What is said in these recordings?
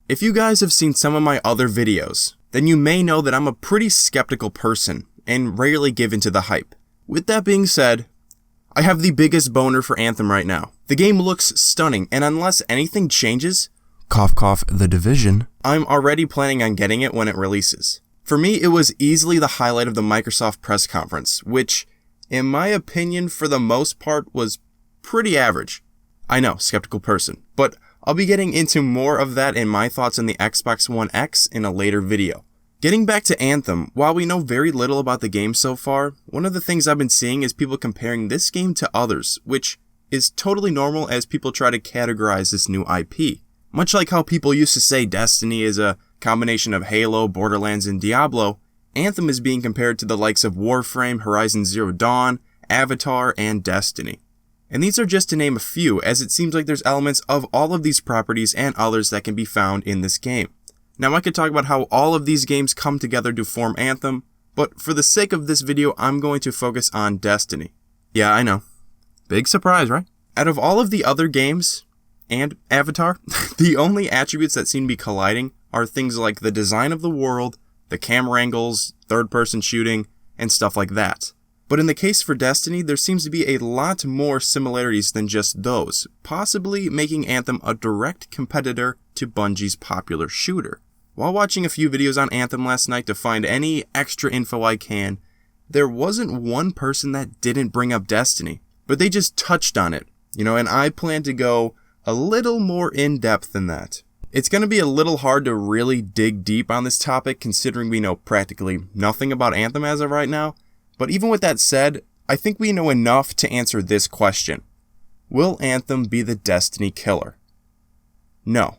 If you guys have seen some of my other videos, then you may know that I'm a pretty skeptical person and rarely give into the hype. With that being said, I have the biggest boner for Anthem right now. The game looks stunning, and unless anything changes, cough cough The Division, I'm already planning on getting it when it releases. For me, it was easily the highlight of the Microsoft press conference, which, in my opinion, for the most part, was pretty average. I know, skeptical person, but I'll be getting into more of that and my thoughts on the Xbox One X in a later video. Getting back to Anthem, while we know very little about the game so far, one of the things I've been seeing is people comparing this game to others, which is totally normal as people try to categorize this new IP. Much like how people used to say Destiny is a combination of Halo, Borderlands, and Diablo, Anthem is being compared to the likes of Warframe, Horizon Zero Dawn, Avatar, and Destiny. And these are just to name a few, as it seems like there's elements of all of these properties and others that can be found in this game. Now I could talk about how all of these games come together to form Anthem, but for the sake of this video, I'm going to focus on Destiny. Yeah, I know. Big surprise, right? Out of all of the other games, and Avatar, the only attributes that seem to be colliding are things like the design of the world, the camera angles, third-person shooting, and stuff like that. But in the case for Destiny, there seems to be a lot more similarities than just those, possibly making Anthem a direct competitor to Bungie's popular shooter. While watching a few videos on Anthem last night to find any extra info I can, there wasn't one person that didn't bring up Destiny, but they just touched on it, and I plan to go a little more in-depth than that. It's going to be a little hard to really dig deep on this topic considering we know practically nothing about Anthem as of right now. But even with that said, I think we know enough to answer this question. Will Anthem be the Destiny killer? No.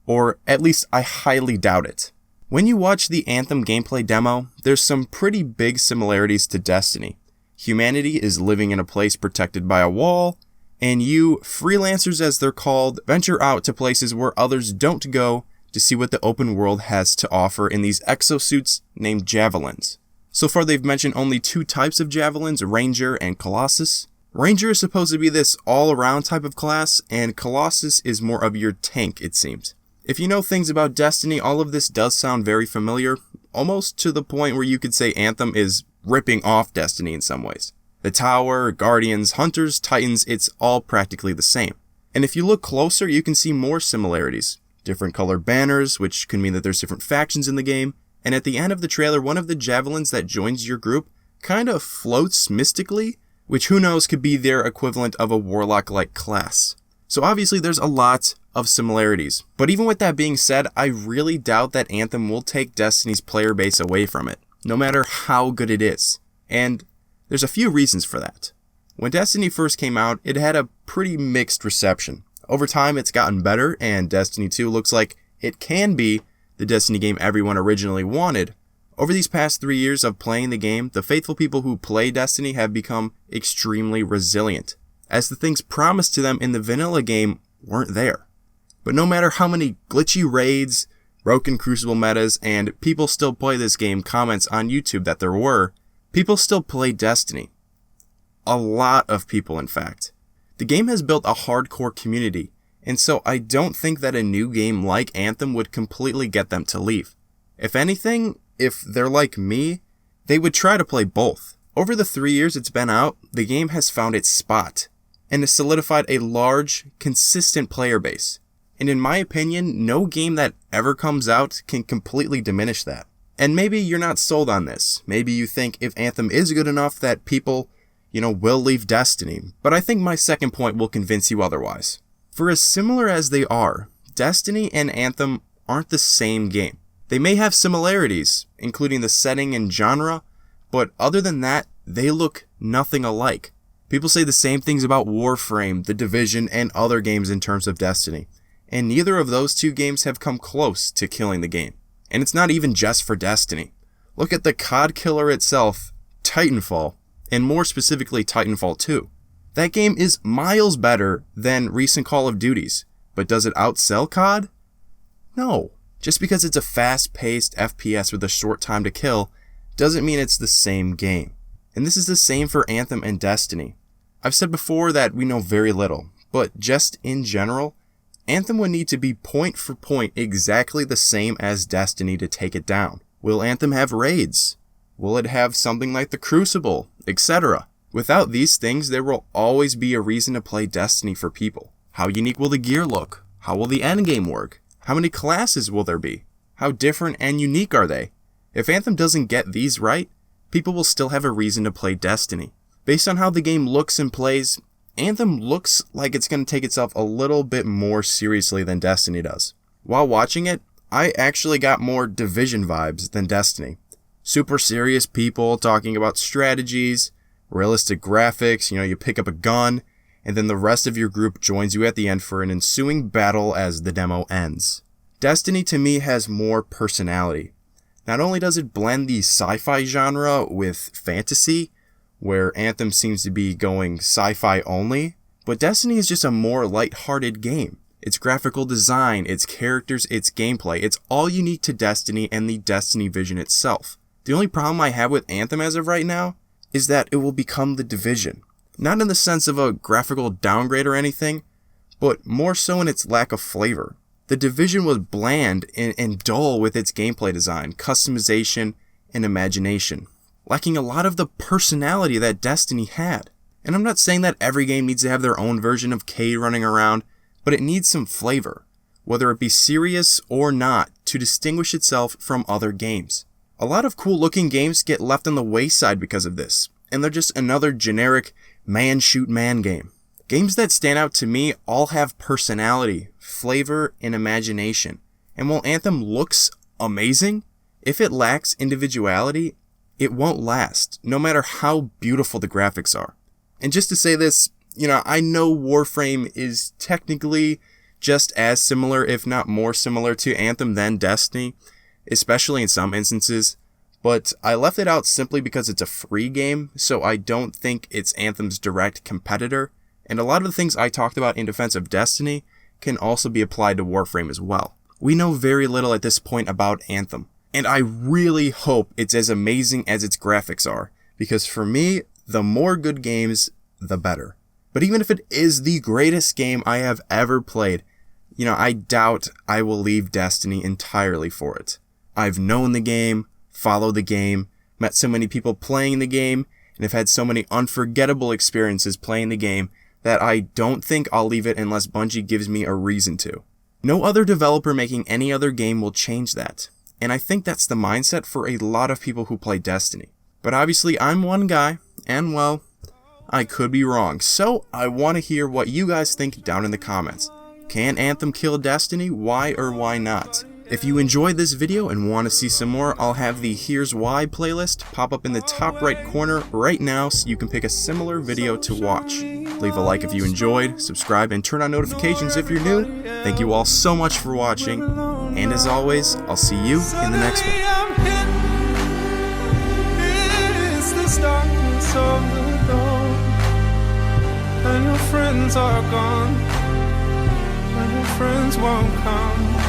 Or at least I highly doubt it. When you watch the Anthem gameplay demo, there's some pretty big similarities to Destiny. Humanity is living in a place protected by a wall, and you, freelancers as they're called, venture out to places where others don't go to see what the open world has to offer in these exosuits named Javelins. So far they've mentioned only two types of Javelins, Ranger and Colossus. Ranger is supposed to be this all-around type of class, and Colossus is more of your tank, it seems. If you know things about Destiny, all of this does sound very familiar, almost to the point where you could say Anthem is ripping off Destiny in some ways. The Tower, Guardians, Hunters, Titans, it's all practically the same. And if you look closer, you can see more similarities. Different colored banners, which could mean that there's different factions in the game. And at the end of the trailer, one of the Javelins that joins your group kind of floats mystically, which who knows could be their equivalent of a Warlock-like class. So obviously there's a lot of similarities. But even with that being said, I really doubt that Anthem will take Destiny's player base away from it, no matter how good it is. And there's a few reasons for that. When Destiny first came out, it had a pretty mixed reception. Over time, it's gotten better, and Destiny 2 looks like it can be the Destiny game everyone originally wanted. Over these past 3 years of playing the game, the faithful people who play Destiny have become extremely resilient, as the things promised to them in the vanilla game weren't there. But no matter how many glitchy raids, broken Crucible metas, and people still play this game comments on YouTube that there were, people still play Destiny. A lot of people, in fact. The game has built a hardcore community, and so I don't think that a new game like Anthem would completely get them to leave. If anything, if they're like me, they would try to play both. Over the 3 years it's been out, the game has found its spot, and has solidified a large, consistent player base. And in my opinion, no game that ever comes out can completely diminish that. And maybe you're not sold on this. Maybe you think if Anthem is good enough that people, will leave Destiny. But I think my second point will convince you otherwise. For as similar as they are, Destiny and Anthem aren't the same game. They may have similarities, including the setting and genre, but other than that, they look nothing alike. People say the same things about Warframe, The Division, and other games in terms of Destiny, and neither of those two games have come close to killing the game. And it's not even just for Destiny. Look at the COD killer itself, Titanfall, and more specifically Titanfall 2. That game is miles better than recent Call of Duties, but does it outsell COD? No. Just because it's a fast-paced FPS with a short time to kill doesn't mean it's the same game. And this is the same for Anthem and Destiny. I've said before that we know very little, but just in general, Anthem would need to be point for point exactly the same as Destiny to take it down. Will Anthem have raids? Will it have something like the Crucible, etc.? Without these things, there will always be a reason to play Destiny for people. How unique will the gear look? How will the endgame work? How many classes will there be? How different and unique are they? If Anthem doesn't get these right, people will still have a reason to play Destiny. Based on how the game looks and plays, Anthem looks like it's going to take itself a little bit more seriously than Destiny does. While watching it, I actually got more Division vibes than Destiny. Super serious people talking about strategies, realistic graphics, you pick up a gun, and then the rest of your group joins you at the end for an ensuing battle as the demo ends. Destiny to me has more personality. Not only does it blend the sci-fi genre with fantasy, where Anthem seems to be going sci-fi only, but Destiny is just a more light-hearted game. Its graphical design, its characters, its gameplay, it's all unique to Destiny and the Destiny vision itself. The only problem I have with Anthem as of right now is that it will become the Division. Not in the sense of a graphical downgrade or anything, but more so in its lack of flavor. The Division was bland and dull with its gameplay design, customization, and imagination, lacking a lot of the personality that Destiny had. And I'm not saying that every game needs to have their own version of Cade running around, but it needs some flavor, whether it be serious or not, to distinguish itself from other games. A lot of cool looking games get left on the wayside because of this, and they're just another generic man shoot man game. Games that stand out to me all have personality, flavor, and imagination. And while Anthem looks amazing, if it lacks individuality, it won't last, no matter how beautiful the graphics are. And just to say this, I know Warframe is technically just as similar, if not more similar to Anthem than Destiny, especially in some instances, but I left it out simply because it's a free game, so I don't think it's Anthem's direct competitor, and a lot of the things I talked about in defense of Destiny can also be applied to Warframe as well. We know very little at this point about Anthem, and I really hope it's as amazing as its graphics are, because for me, the more good games, the better. But even if it is the greatest game I have ever played, I doubt I will leave Destiny entirely for it. I've known the game, followed the game, met so many people playing the game, and have had so many unforgettable experiences playing the game that I don't think I'll leave it unless Bungie gives me a reason to. No other developer making any other game will change that, and I think that's the mindset for a lot of people who play Destiny. But obviously I'm one guy, and well, I could be wrong, so I want to hear what you guys think down in the comments. Can Anthem kill Destiny? Why or why not? If you enjoyed this video and want to see some more, I'll have the Here's Why playlist pop up in the top right corner right now so you can pick a similar video to watch. Leave a like if you enjoyed, subscribe, and turn on notifications if you're new. Thank you all so much for watching, and as always, I'll see you in the next one. And your friends are gone, and your friends won't come.